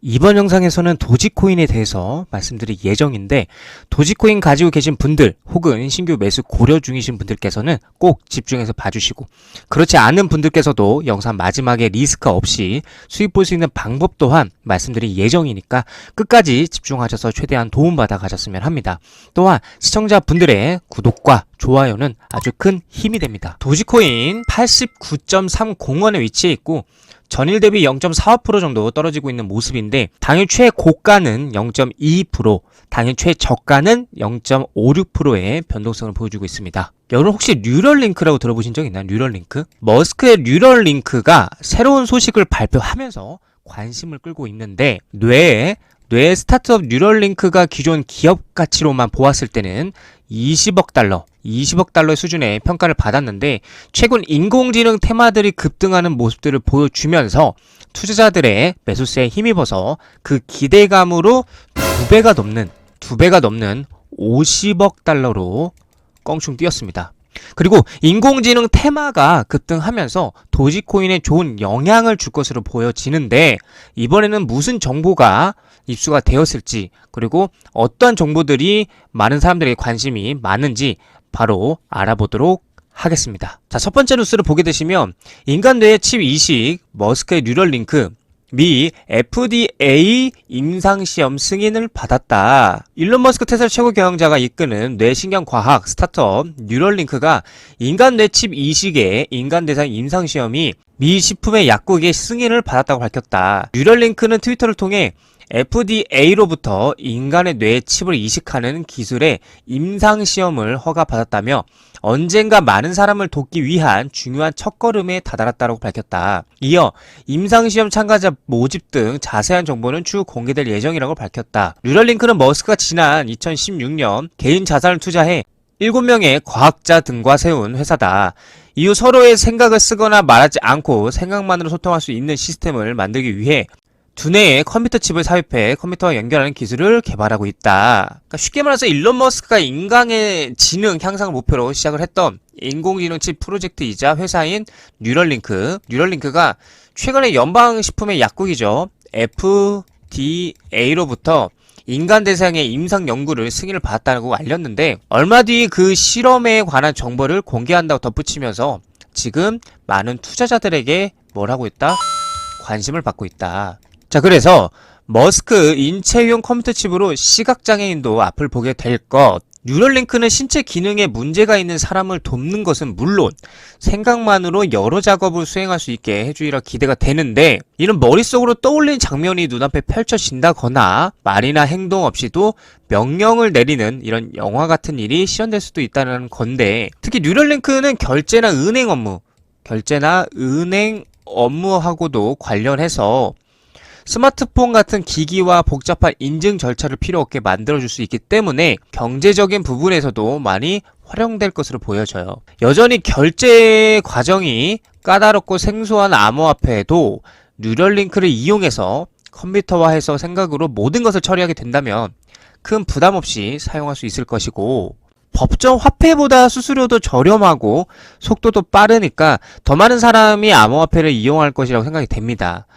이번 영상에서는 도지코인에 대해서 말씀드릴 예정인데, 도지코인 가지고 계신 분들 혹은 신규 매수 고려 중이신 분들께서는 꼭 집중해서 봐주시고, 그렇지 않은 분들께서도 영상 마지막에 리스크 없이 수익 볼 수 있는 방법 또한 말씀드릴 예정이니까 끝까지 집중하셔서 최대한 도움받아 가셨으면 합니다. 또한 시청자분들의 구독과 좋아요는 아주 큰 힘이 됩니다. 도지코인 89.30원에 위치해 있고 전일 대비 0.45% 정도 떨어지고 있는 모습인데, 당일 최고가는 0.22%, 당일 최저가는 0.56%의 변동성을 보여주고 있습니다. 여러분 혹시 뉴럴링크라고 들어보신 적 있나요? 뉴럴링크? 머스크의 뉴럴링크가 새로운 소식을 발표하면서 관심을 끌고 있는데, 뇌 스타트업 뉴럴링크가 기존 기업 가치로만 보았을 때는 20억 달러 수준의 평가를 받았는데, 최근 인공지능 테마들이 급등하는 모습들을 보여주면서 투자자들의 매수세에 힘입어서 그 기대감으로 두 배가 넘는 50억 달러로 껑충 뛰었습니다. 그리고 인공지능 테마가 급등하면서 도지코인에 좋은 영향을 줄 것으로 보여지는데, 이번에는 무슨 정보가 입수가 되었을지, 그리고 어떤 정보들이 많은 사람들에게 관심이 많은지 바로 알아보도록 하겠습니다. 자, 첫 번째 뉴스를 보게 되시면, 인간 뇌의 칩 이식, 머스크의 뉴럴링크, 미 FDA 임상시험 승인을 받았다. 일론 머스크 테슬라 최고 경영자가 이끄는 뇌신경과학 스타트업 뉴럴링크가 인간 뇌 칩 이식의 인간 대상 임상시험이 미 식품의 약국의 승인을 받았다고 밝혔다. 뉴럴링크는 트위터를 통해 FDA로부터 인간의 뇌에 칩을 이식하는 기술의 임상시험을 허가받았다며 언젠가 많은 사람을 돕기 위한 중요한 첫걸음에 다다랐다고 밝혔다. 이어 임상시험 참가자 모집 등 자세한 정보는 추후 공개될 예정이라고 밝혔다. 뉴럴링크는 머스크가 지난 2016년 개인 자산을 투자해 7명의 과학자 등과 세운 회사다. 이후 서로의 생각을 쓰거나 말하지 않고 생각만으로 소통할 수 있는 시스템을 만들기 위해 두뇌의 컴퓨터 칩을 삽입해 컴퓨터와 연결하는 기술을 개발하고 있다. 그러니까 쉽게 말해서 일론 머스크가 인간의 지능 향상을 목표로 시작을 했던 인공지능 칩 프로젝트이자 회사인 뉴럴링크가 최근에 연방식품의 약국이죠, FDA로부터 인간 대상의 임상 연구를 승인을 받았다고 알렸는데, 얼마 뒤 그 실험에 관한 정보를 공개한다고 덧붙이면서 지금 많은 투자자들에게 뭘 하고 있다? 관심을 받고 있다. 자, 그래서 머스크 인체용 컴퓨터 칩으로 시각장애인도 앞을 보게 될 것. 뉴럴링크는 신체 기능에 문제가 있는 사람을 돕는 것은 물론 생각만으로 여러 작업을 수행할 수 있게 해주리라 기대가 되는데, 이는 머릿속으로 떠올린 장면이 눈앞에 펼쳐진다거나 말이나 행동 없이도 명령을 내리는 이런 영화 같은 일이 실현될 수도 있다는 건데, 특히 뉴럴링크는 결제나 은행 업무하고도 관련해서 스마트폰 같은 기기와 복잡한 인증 절차를 필요 없게 만들어줄 수 있기 때문에 경제적인 부분에서도 많이 활용될 것으로 보여져요. 여전히 결제 과정이 까다롭고 생소한 암호화폐에도 뉴럴링크를 이용해서 컴퓨터화해서 생각으로 모든 것을 처리하게 된다면 큰 부담 없이 사용할 수 있을 것이고, 법정 화폐보다 수수료도 저렴하고 속도도 빠르니까 더 많은 사람이 암호화폐를 이용할 것이라고 생각이 됩니다.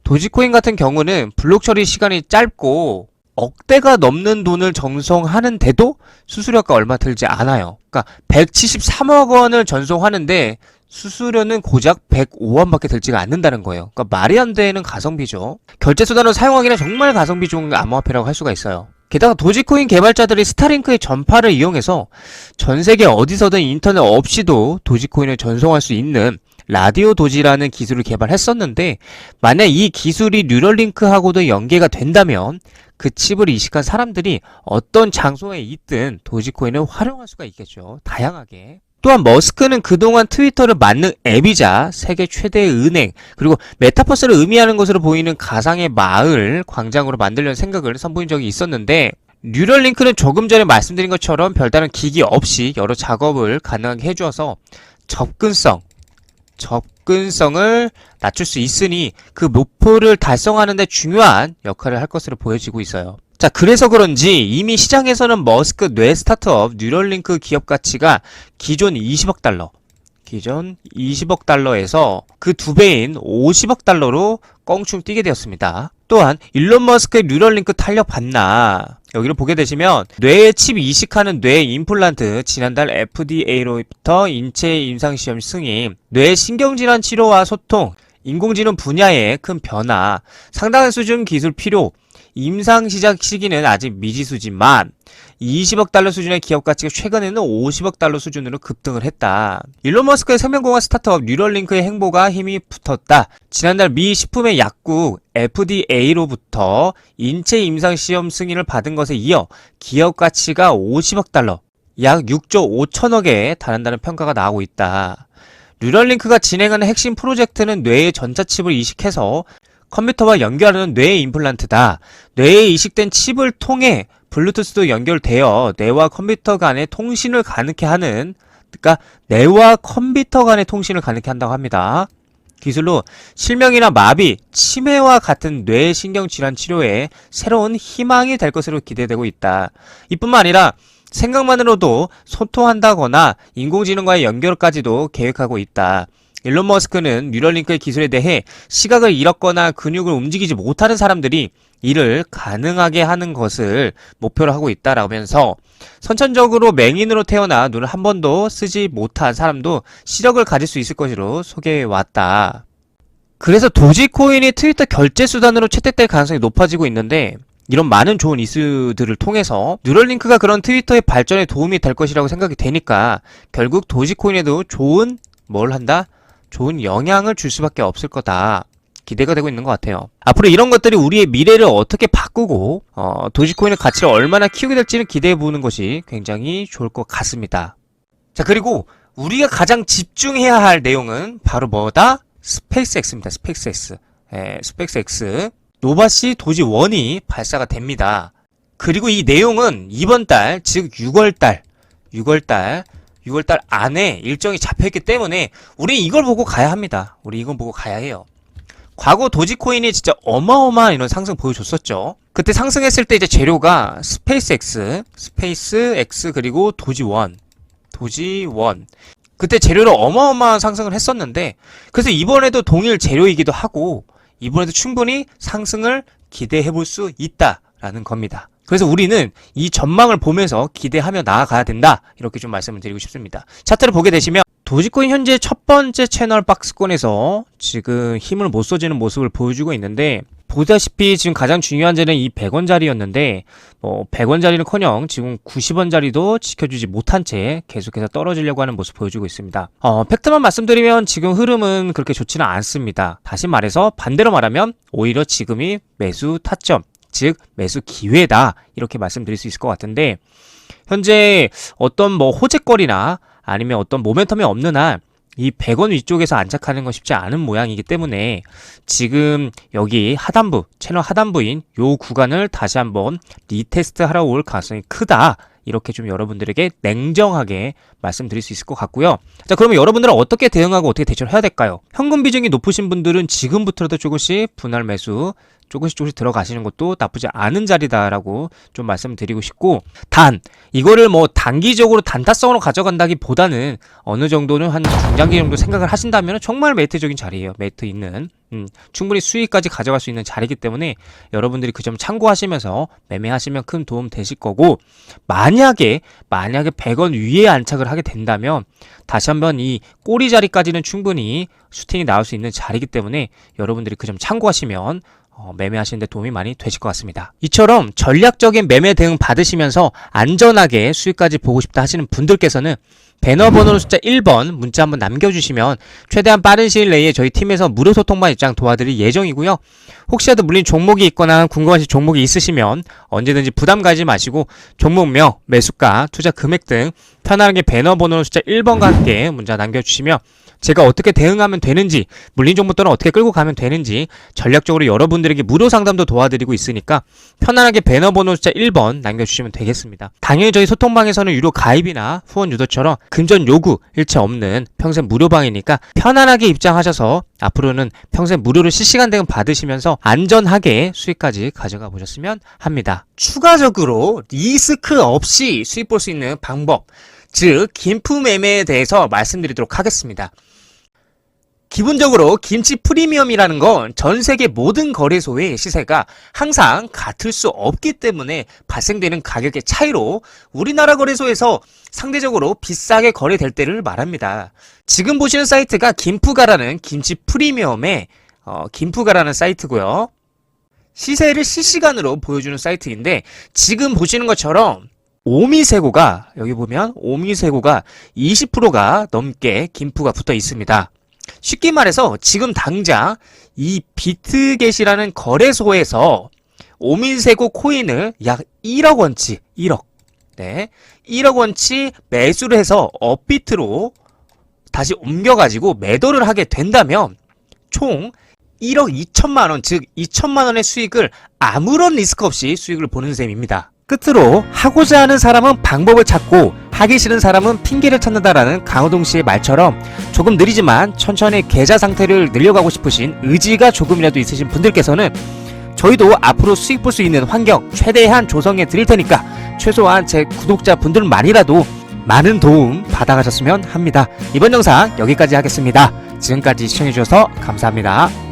도지코인 같은 경우는 블록 처리 시간이 짧고 억대가 넘는 돈을 전송하는데도 수수료가 얼마 들지 않아요. 그러니까 173억 원을 전송하는데 수수료는 고작 105원밖에 들지가 않는다는 거예요. 그러니까 말이 안 되는 가성비죠. 결제 수단으로 사용하기는 정말 가성비 좋은 암호화폐라고 할 수가 있어요. 게다가 도지코인 개발자들이 스타링크의 전파를 이용해서 전 세계 어디서든 인터넷 없이도 도지코인을 전송할 수 있는 라디오 도지라는 기술을 개발했었는데, 만약 이 기술이 뉴럴링크하고도 연계가 된다면 그 칩을 이식한 사람들이 어떤 장소에 있든 도지코인을 활용할 수가 있겠죠. 다양하게. 또한 머스크는 그동안 트위터를 만능 앱이자 세계 최대의 은행, 그리고 메타버스를 의미하는 것으로 보이는 가상의 마을 광장으로 만들려는 생각을 선보인 적이 있었는데, 뉴럴링크는 조금 전에 말씀드린 것처럼 별다른 기기 없이 여러 작업을 가능하게 해주어서 접근성을 낮출 수 있으니 그 목표를 달성하는 데 중요한 역할을 할 것으로 보여지고 있어요. 자, 그래서 그런지 이미 시장에서는 머스크 뇌 스타트업 뉴럴링크 기업 가치가 기존 20억 달러, 기존 20억 달러에서 그 2배인 50억 달러로 껑충 뛰게 되었습니다. 또한 일론 머스크의 뉴럴링크 탄력 봤나? 여기를 보게 되시면 뇌에 칩 이식하는 뇌 임플란트 지난달 FDA로부터 인체 임상시험 승인, 뇌 신경질환 치료와 소통, 인공지능 분야의 큰 변화, 상당한 수준 기술 필요, 임상 시작 시기는 아직 미지수지만 20억 달러 수준의 기업 가치가 최근에는 50억 달러 수준으로 급등을 했다. 일론 머스크의 생명공학 스타트업 뉴럴링크의 행보가 힘이 붙었다. 지난달 미 식품의 약국 FDA로부터 인체 임상 시험 승인을 받은 것에 이어 기업 가치가 50억 달러, 약 6조 5천억에 달한다는 평가가 나오고 있다. 뉴럴링크가 진행하는 핵심 프로젝트는 뇌의 전자칩을 이식해서 컴퓨터와 연결하는 뇌 임플란트다. 뇌에 이식된 칩을 통해 블루투스도 연결되어 뇌와 컴퓨터 간의 통신을 가능케 하는, 그러니까 뇌와 컴퓨터 간의 통신을 가능케 한다고 합니다. 기술로 실명이나 마비, 치매와 같은 뇌신경질환 치료에 새로운 희망이 될 것으로 기대되고 있다. 이뿐만 아니라 생각만으로도 소통한다거나 인공지능과의 연결까지도 계획하고 있다. 일론 머스크는 뉴럴링크의 기술에 대해 시각을 잃었거나 근육을 움직이지 못하는 사람들이 이를 가능하게 하는 것을 목표로 하고 있다라면서 선천적으로 맹인으로 태어나 눈을 한 번도 쓰지 못한 사람도 시력을 가질 수 있을 것으로 소개해왔다. 그래서 도지코인이 트위터 결제 수단으로 채택될 가능성이 높아지고 있는데, 이런 많은 좋은 이슈들을 통해서 뉴럴링크가 그런 트위터의 발전에 도움이 될 것이라고 생각이 되니까 결국 도지코인에도 좋은 좋은 영향을 줄 수밖에 없을 거다. 기대가 되고 있는 것 같아요. 앞으로 이런 것들이 우리의 미래를 어떻게 바꾸고 도지코인의 가치를 얼마나 키우게 될지를 기대해보는 것이 굉장히 좋을 것 같습니다. 자, 그리고 우리가 가장 집중해야 할 내용은 바로 뭐다? 스페이스X입니다. 스페이스X. 노바시 도지1이 발사가 됩니다. 그리고 이 내용은 이번 달, 즉 6월달 안에 일정이 잡혀있기 때문에 우리 이걸 보고 가야 합니다. 우리 이걸 보고 가야 해요. 과거 도지코인이 진짜 어마어마한 이런 상승 보여줬었죠. 그때 상승했을 때 이제 재료가 스페이스X 그리고 도지1. 그때 재료로 어마어마한 상승을 했었는데, 그래서 이번에도 동일 재료이기도 하고 이번에도 충분히 상승을 기대해볼 수 있다라는 겁니다. 그래서 우리는 이 전망을 보면서 기대하며 나아가야 된다, 이렇게 좀 말씀을 드리고 싶습니다. 차트를 보게 되시면 도지코인 현재 첫 번째 채널 박스권에서 지금 힘을 못 써지는 모습을 보여주고 있는데, 보다시피 지금 가장 중요한 자리는 이 100원짜리였는데 100원짜리는커녕 지금 90원짜리도 지켜주지 못한 채 계속해서 떨어지려고 하는 모습 보여주고 있습니다. 팩트만 말씀드리면 지금 흐름은 그렇게 좋지는 않습니다. 다시 말해서 반대로 말하면 오히려 지금이 매수 타점, 즉 매수 기회다, 이렇게 말씀드릴 수 있을 것 같은데, 현재 어떤 호재거리나 아니면 어떤 모멘텀이 없는 한 이 100원 위쪽에서 안착하는 건 쉽지 않은 모양이기 때문에 지금 여기 하단부, 채널 하단부인 요 구간을 다시 한번 리테스트 하러 올 가능성이 크다, 이렇게 좀 여러분들에게 냉정하게 말씀드릴 수 있을 것 같고요. 자, 그러면 여러분들은 어떻게 대응하고 어떻게 대처를 해야 될까요? 현금 비중이 높으신 분들은 지금부터라도 조금씩 분할 매수 조금씩 들어가시는 것도 나쁘지 않은 자리다라고 좀 말씀드리고 싶고, 단 이거를 단기적으로 단타성으로 가져간다기보다는 어느 정도는 한 중장기 정도 생각을 하신다면 정말 매트적인 자리예요. 매트 있는 충분히 수익까지 가져갈 수 있는 자리이기 때문에 여러분들이 그 점 참고하시면서 매매하시면 큰 도움 되실 거고, 만약에 100원 위에 안착을 하게 된다면 다시 한번 이 꼬리 자리까지는 충분히 슈팅이 나올 수 있는 자리이기 때문에 여러분들이 그 점 참고하시면 매매하시는 데 도움이 많이 되실 것 같습니다. 이처럼 전략적인 매매 대응 받으시면서 안전하게 수익까지 보고 싶다 하시는 분들께서는 배너 번호 숫자 1번 문자 한번 남겨주시면 최대한 빠른 시일 내에 저희 팀에서 무료 소통반 입장 도와드릴 예정이고요. 혹시라도 물린 종목이 있거나 궁금하신 종목이 있으시면 언제든지 부담 가지지 마시고 종목명, 매수가, 투자 금액 등 편안하게 배너 번호 숫자 1번과 함께 문자 남겨주시면 제가 어떻게 대응하면 되는지, 물린 종목들은 어떻게 끌고 가면 되는지 전략적으로 여러분들에게 무료 상담도 도와드리고 있으니까 편안하게 배너 번호 숫자 1번 남겨주시면 되겠습니다. 당연히 저희 소통방에서는 유료 가입이나 후원 유도처럼 금전 요구 일체 없는 평생 무료방이니까 편안하게 입장하셔서 앞으로는 평생 무료로 실시간 대응 받으시면서 안전하게 수익까지 가져가 보셨으면 합니다. 추가적으로 리스크 없이 수익 볼 수 있는 방법, 즉 김프 매매에 대해서 말씀드리도록 하겠습니다. 기본적으로 김치 프리미엄이라는 건 전 세계 모든 거래소의 시세가 항상 같을 수 없기 때문에 발생되는 가격의 차이로 우리나라 거래소에서 상대적으로 비싸게 거래될 때를 말합니다. 지금 보시는 사이트가 김프가라는 김치 프리미엄의 김프가라는 사이트고요. 시세를 실시간으로 보여주는 사이트인데 지금 보시는 것처럼 오미세고가 여기 보면 오미세고가 20%가 넘게 김프가 붙어 있습니다. 쉽게 말해서 지금 당장 이 비트겟이라는 거래소에서 오미세고 코인을 약 1억 원치 1억 원치 매수를 해서 업비트로 다시 옮겨가지고 매도를 하게 된다면 총 1억 2천만 원, 즉 2천만 원의 수익을 아무런 리스크 없이 수익을 보는 셈입니다. 끝으로 하고자 하는 사람은 방법을 찾고 하기 싫은 사람은 핑계를 찾는다라는 강호동 씨의 말처럼 조금 느리지만 천천히 계좌 상태를 늘려가고 싶으신 의지가 조금이라도 있으신 분들께서는 저희도 앞으로 수익 볼 수 있는 환경 최대한 조성해 드릴 테니까 최소한 제 구독자 분들만이라도 많은 도움 받아가셨으면 합니다. 이번 영상 여기까지 하겠습니다. 지금까지 시청해주셔서 감사합니다.